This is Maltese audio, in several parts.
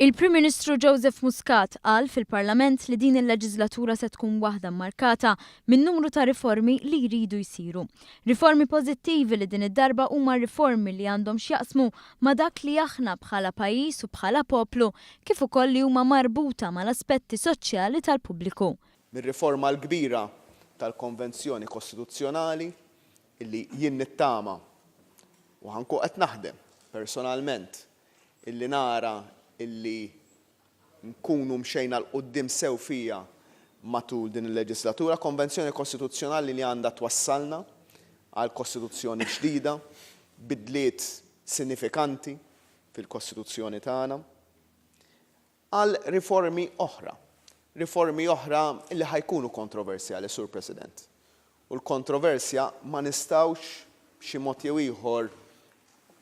Il-Prim Ministru Joseph Muscat qal fil-Parlament li din il-leġislatura se tkun waħda markata minn numru ta' riformi li jridu jsiru. Riformi pożittivi li din id-darba huma riformi li għandhom x'jaqsmu ma' dak li aħna bħala pajjiż u bħala poplu kif ukoll li huma marbuta mal-aspetti soċjali tal-pubbliku. Mir-riforma l-kbira tal-Konvenzjoni Kostituzzjonali illi jien nittama u ħankun qed naħdem personalment illi nara illi nkunu mxejna l-qoddim sew fija matul din il-leġislatura, konvenzjoni kostituzzjonali li għandha twassalna għal kostituzzjoni ġdida, bidliet sinifikanti fil-kostituzzjoni tagħna, għal riformi oħra li ħajkunu kontroversjali, Sur President. U l-kontroversja ma nistawx b'xi mod jew ieħor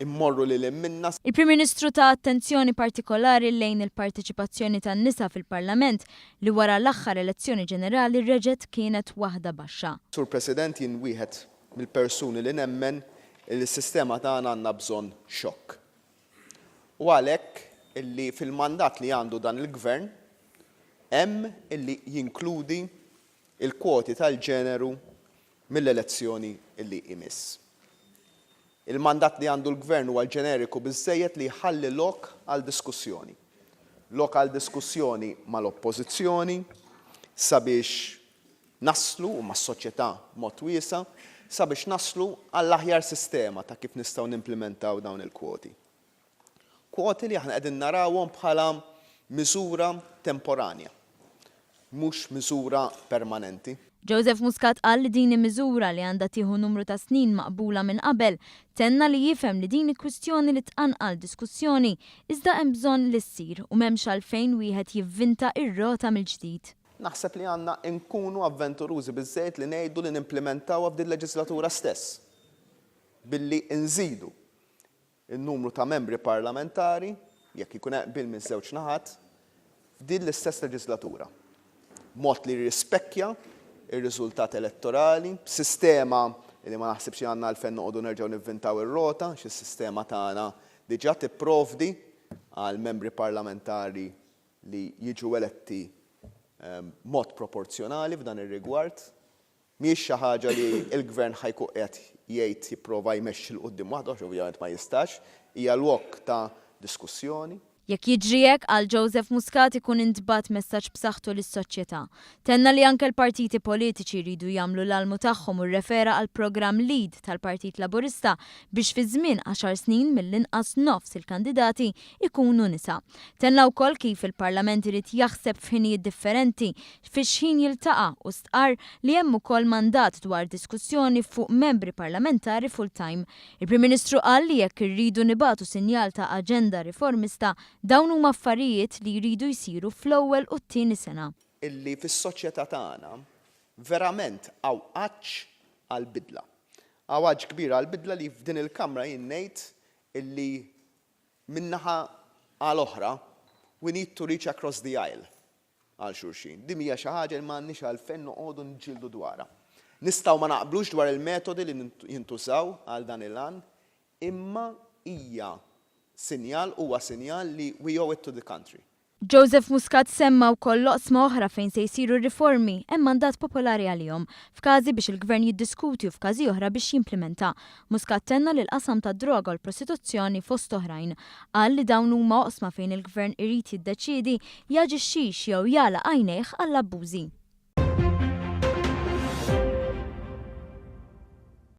immorru li minna. Il-Prim Ministru ta' attenzjoni partikolari lejn il-partiċipazzjoni tan-nisa fil-Parlament li wara l-aħħar elezzjoni ġenerali reġgħet kienet waħda baxxa. Sur President, jien wieħed mill-persuni li nemmen li s-sistema tagħna għandna bżonn xokk. U għalhekk illi fil-mandat li għandu dan il-Gvern hemm illi jinkludi il-kwoti tal-ġeneru mill-elezzjoni illi imiss. Il-mandat li għandu l-Gvern huwa ġeneriku biżżejjed li jħalli lok għal diskussjoni. Lok għal diskussjoni mal-oppożizzjoni sabiex naslu u mas-soċjetà mod wiesa sabiex naslu għall-aħjar sistema ta' kif nistgħu nimplementaw dawn il-kwoti. Kwoti li aħna qegħdin narawhom bħala miżura temporanja, mhux miżura permanenti. Joseph Muscat qal li din miżura li għandha tieħu numru ta' snin maqbula minn qabel tenna li jifhem li din kwistjoni li tqanqal diskussjoni iżda hemm bżonn li ssir u m'hemmx għalfejn wieħed jivvinta r-rota mill-ġdid. Naħseb li għandna nkunu avventurużi biżżejjed li ngħidu li nimplementawha f'din leġislatura stess. Billi nżidu in-numru ta' membri parlamentari jekk ikun qbil minn żewġ naħat f'din l-istess leġislatura. Mod li jirrispekkja ir-riżultat elettorali, sistema li ma naħsibx għandna għalfejn noqogħdu nerġgħu nivvintaw ir-rota, xis-sistema tagħna diġà tipprovdi għal membri parlamentari li jiġu eletti mod proporzjonali f'dan ir-rigward. Mhijiex xi ħaġa li l-Gvern ħajkun qed jgħid jipprova jmexxi l quddiem waħdu għax ovvjament ma jistax, hija lok ta' diskussjoni. Jekk jiġri hekk għal Joseph Muscat ikun intbagħat messaġġ b'saħħtu lis-soċjetà. Tenna li anke l-partiti politiċi jridu jagħmlu l-almu tagħhom u rrefera għal programm Lead tal-Partit Laburista biex fi żmien 10 snin mill-inqas nofs il-kandidati ikunu nisa. Tenna wkoll kif il-Parlament irid jaħseb f'ħinijiet differenti fix-ħin jiltaqa' u stqar li hemm ukoll mandat dwar diskussjoni fuq membri parlamentari full-time. Il-Prim Ministru qal li jekk irridu nibagħtu sinjal ta' aġenda riformista dawn huma affarijiet li jridu jsiru fl-ewwel u t-tieni sena. Illi fis-soċjetà tagħna verament għawqaġġ għall-bidla. Għawqaġġ kbir għall-bidla li f'din il-Kamra jien ngħid illi min-naħa għall-oħra we need to reach across the aisle għal xulxin. Din hija xi ħaġa li m'għandniex għalfejn noqogħdu nġildu dwarha. Nistgħu ma naqblux dwar il-metodi li jintużaw għal dan il-għan, imma hija huwa sinjal li we owe it to the country. Joseph Muscat semma wkoll loqsma oħra fejn se jsiru riformi hemm mandat popolari għalihom f'każi biex il-Gvern jiddiskuti u f'każi oħra biex jimplementa. Muscat tenna li l-qasam tad-droga u l-prostituzzjoni fost oħrajn qal li dawn huma oqsma fejn il-Gvern irid jiddeċiedi jaġixxix jew jagħlaq għajnejh għall-abbużi.